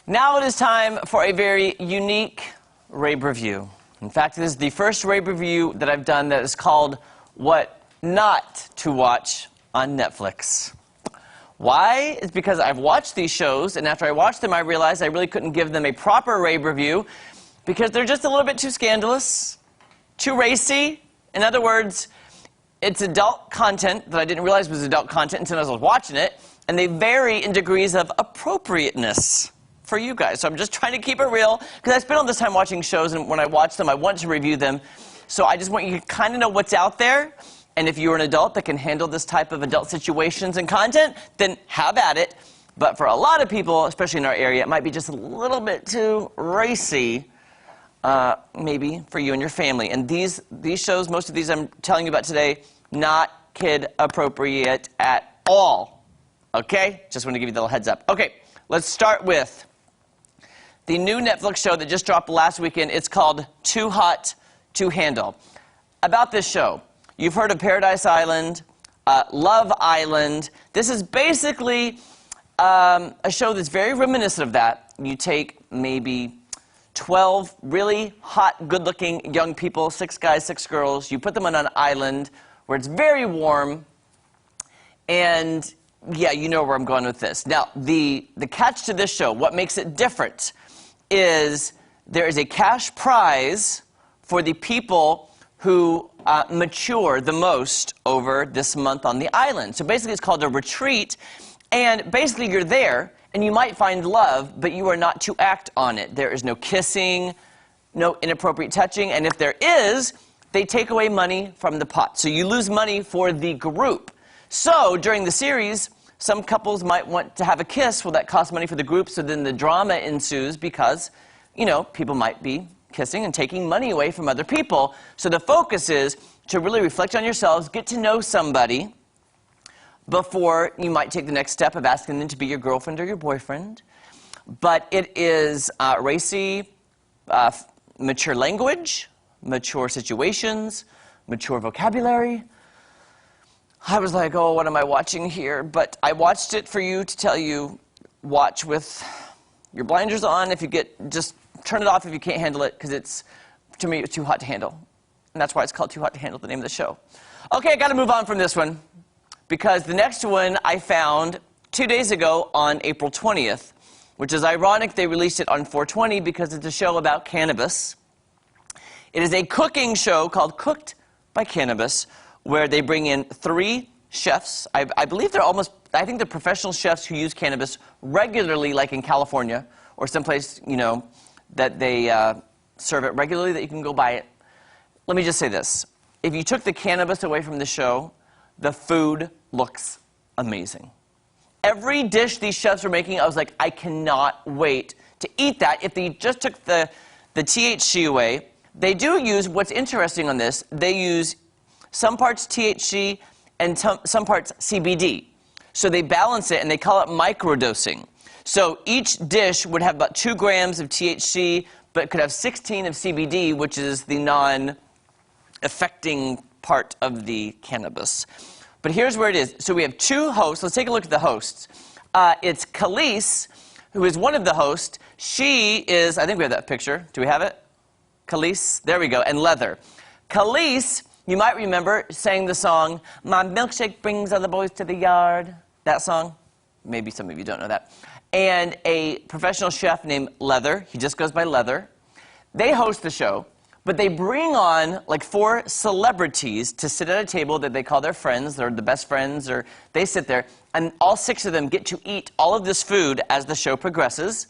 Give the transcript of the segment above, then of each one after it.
Now it is time for a very unique Rabe review. In fact, this is the first Rabe review that I've done that is called What Not to Watch on Netflix. Why? It's because I've watched these shows, and after I watched them, I realized I really couldn't give them a proper Rabe review because they're just a little bit too scandalous, too racy. In other words, it's adult content that I didn't realize was adult content until I was watching it, and they vary in degrees of appropriateness for you guys. So I'm just trying to keep it real, because I spend all this time watching shows, and when I watch them, I want to review them. So I just want you to kind of know what's out there, and if you're an adult that can handle this type of adult situations and content, then have at it. But for a lot of people, especially in our area, it might be just a little bit too racy, maybe for you and your family. And these shows, most of these I'm telling you about today, not kid appropriate at all. Okay? Just want to give you a little heads up. Okay, let's start with the new Netflix show that just dropped last weekend. It's called Too Hot to Handle. About this show, you've heard of Paradise Island, Love Island. This is basically a show that's very reminiscent of that. You take maybe 12 really hot, good-looking young people, 6 guys, 6 girls. You put them on an island where it's very warm, and yeah, you know where I'm going with this. Now, the catch to this show, what makes it different, is there is a cash prize for the people who mature the most over this month on the island. So basically it's called a retreat, and basically you're there, and you might find love, but you are not to act on it. There is no kissing, no inappropriate touching, and if there is, they take away money from the pot. So you lose money for the group. So during the series, some couples might want to have a kiss. Well, that costs money for the group, so then the drama ensues because, you know, people might be kissing and taking money away from other people. So the focus is to really reflect on yourselves, get to know somebody before you might take the next step of asking them to be your girlfriend or your boyfriend. But it is racy, mature language, mature situations, mature vocabulary. I was like, oh, what am I watching here? But I watched it for you to tell you, watch with your blinders on. If you get, just turn it off if you can't handle it, because it's, to me, it's too hot to handle. And that's why it's called Too Hot to Handle, the name of the show. Okay, I got to move on from this one, because the next one I found 2 days ago on April 20th, which is ironic they released it on 4/20 because it's a show about cannabis. It is a cooking show called Cooked by Cannabis, where they bring in 3 chefs. I believe they're almost, I think they're professional chefs who use cannabis regularly, like in California, or someplace, you know, that they serve it regularly, that you can go buy it. Let me just say this. If you took the cannabis away from the show, the food looks amazing. Every dish these chefs are making, I was like, I cannot wait to eat that. If they just took the THC away, they do use, what's interesting on this, they use some parts THC and some parts CBD. So they balance it, and they call it microdosing. So each dish would have about 2 grams of THC, but it could have 16 of CBD, which is the non-affecting part of the cannabis. But here's where it is. So we have 2 hosts. Let's take a look at the hosts. It's Khalees, who is one of the hosts. She is, I think we have that picture. Do we have it? Khalees? There we go. And Leather. Khalees, you might remember, sang the song, "My milkshake brings other boys to the yard." That song? Maybe some of you don't know that. And a professional chef named Leather. He just goes by Leather. They host the show, but they bring on like 4 celebrities to sit at a table that they call their friends. They're the best friends, or they sit there, and all 6 of them get to eat all of this food as the show progresses.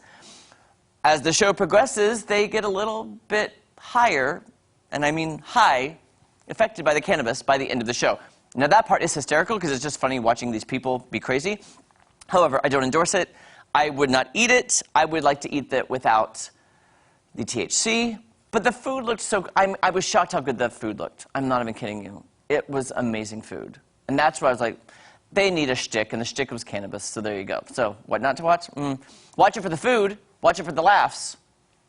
As the show progresses, they get a little bit higher, and I mean high, affected by the cannabis by the end of the show. Now, that part is hysterical because it's just funny watching these people be crazy. However, I don't endorse it. I would not eat it. I would like to eat that without the THC. But the food looked so... I was shocked how good the food looked. I'm not even kidding you. It was amazing food. And that's where I was like, they need a shtick, and the shtick was cannabis, so there you go. So, what not to watch? Watch it for the food. Watch it for the laughs.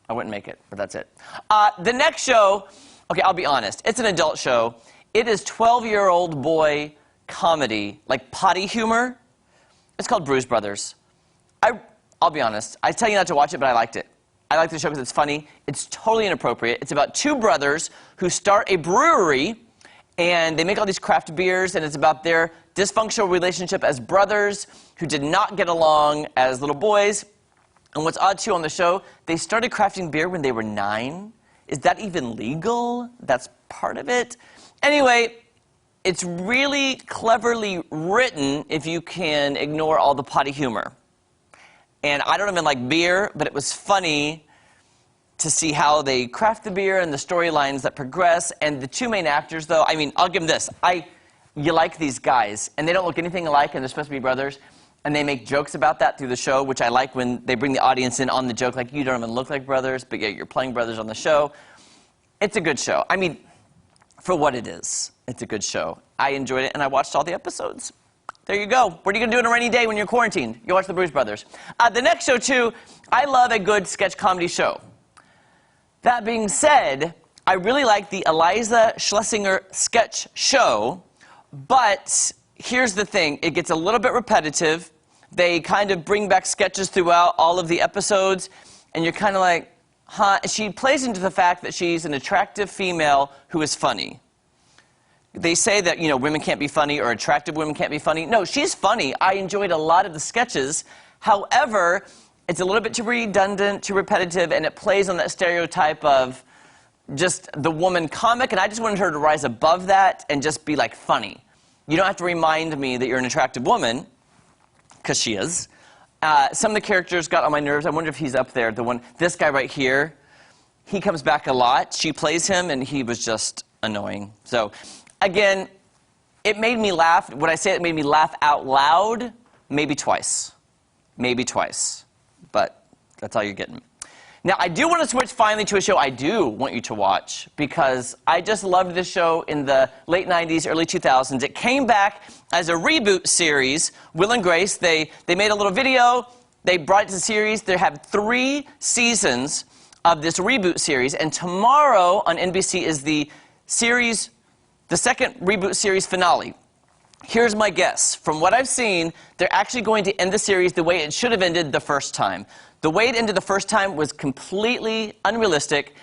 I wouldn't make it, but that's it. The next show... Okay, I'll be honest. It's an adult show. It is 12-year-old boy comedy, like potty humor. It's called Bruise Brothers. I'll be honest. I tell you not to watch it, but I liked it. I like the show because it's funny. It's totally inappropriate. It's about two brothers who start a brewery, and they make all these craft beers, and it's about their dysfunctional relationship as brothers who did not get along as little boys. And what's odd, too, on the show, they started crafting beer when they were 9. Is that even legal? That's part of it. Anyway, it's really cleverly written if you can ignore all the potty humor. And I don't even like beer, but it was funny to see how they craft the beer and the storylines that progress. And the two main actors, though, I mean, I'll give them this. You like these guys, and they don't look anything alike, and they're supposed to be brothers. And they make jokes about that through the show, which I like when they bring the audience in on the joke, like, you don't even look like brothers, but yet you're playing brothers on the show. It's a good show. I mean, for what it is, it's a good show. I enjoyed it, and I watched all the episodes. There you go. What are you going to do on a rainy day when you're quarantined? You watch the Bruce Brothers. The next show, too, I love a good sketch comedy show. That being said, I really like the Iliza Schlesinger sketch show, but here's the thing. It gets a little bit repetitive. They kind of bring back sketches throughout all of the episodes, and you're kind of like, huh? She plays into the fact that she's an attractive female who is funny. They say that, women can't be funny or attractive women can't be funny. No, she's funny. I enjoyed a lot of the sketches. However, it's a little bit too redundant, too repetitive, and it plays on that stereotype of just the woman comic, and I just wanted her to rise above that and just be, like, funny. You don't have to remind me that you're an attractive woman, because she is. Some of the characters got on my nerves. I wonder if he's up there. This guy right here, he comes back a lot. She plays him, and he was just annoying. So, again, it made me laugh. Would I say it made me laugh out loud? Maybe twice. Maybe twice. But that's all you're getting. Now, I do want to switch finally to a show I do want you to watch, because I just loved this show in the late 90s, early 2000s. It came back as a reboot series, Will and Grace. They made a little video. They brought it to the series. They have 3 seasons of this reboot series. And tomorrow on NBC is the second reboot series finale. Here's my guess. From what I've seen, they're actually going to end the series the way it should have ended the first time. The way it ended the first time was completely unrealistic.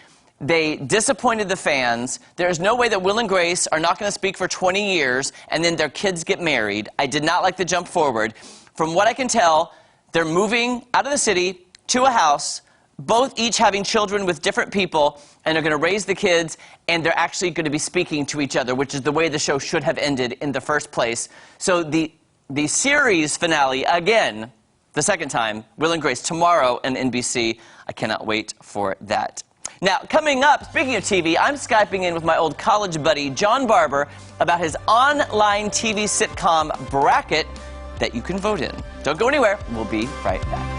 They disappointed the fans. There's no way that Will and Grace are not going to speak for 20 years and then their kids get married. I did not like the jump forward. From what I can tell, they're moving out of the city to a house, both each having children with different people, and they're going to raise the kids, and they're actually going to be speaking to each other, which is the way the show should have ended in the first place. So the series finale, again, the second time, Will and Grace, tomorrow on NBC. I cannot wait for that. Now, coming up, speaking of TV, I'm Skyping in with my old college buddy, John Barber, about his online TV sitcom bracket that you can vote in. Don't go anywhere. We'll be right back.